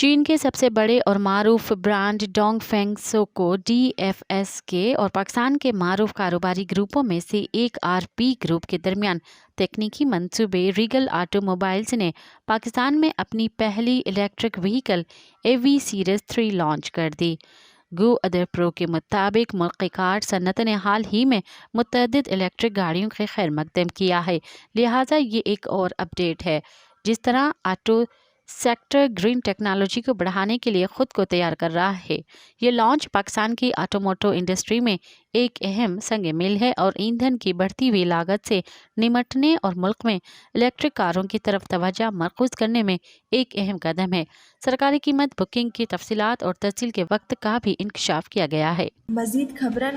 چین کے سب سے بڑے اور معروف برانڈ ڈونگ فینگ سو کو DFS کے اور پاکستان کے معروف کاروباری گروپوں میں سے ایک RP گروپ کے درمیان تکنیکی منصوبے ریگل آٹو موبائلز نے پاکستان میں اپنی پہلی electric vehicle AV series 3 launch کر دی۔ گو ادر پرو کے مطابق ملک کار صنعت نے حال ہی میں متعدد الیکٹرک گاڑیوں کے خیر مقدم کیا ہے، لہٰذا یہ ایک اور اپڈیٹ ہے جس طرح آٹو سیکٹر گرین ٹیکنالوجی کو بڑھانے کے لیے خود کو تیار کر رہا ہے۔ یہ لانچ پاکستان کی آٹوموٹو انڈسٹری میں ایک اہم سنگ میل ہے اور ایندھن کی بڑھتی ہوئی لاگت سے نمٹنے اور ملک میں الیکٹرک کاروں کی طرف توجہ مرکوز کرنے میں ایک اہم قدم ہے۔ سرکاری قیمت بکنگ کی تفصیلات اور ترسیل کے وقت کا بھی انکشاف کیا گیا ہے۔ مزید خبرن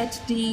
HD।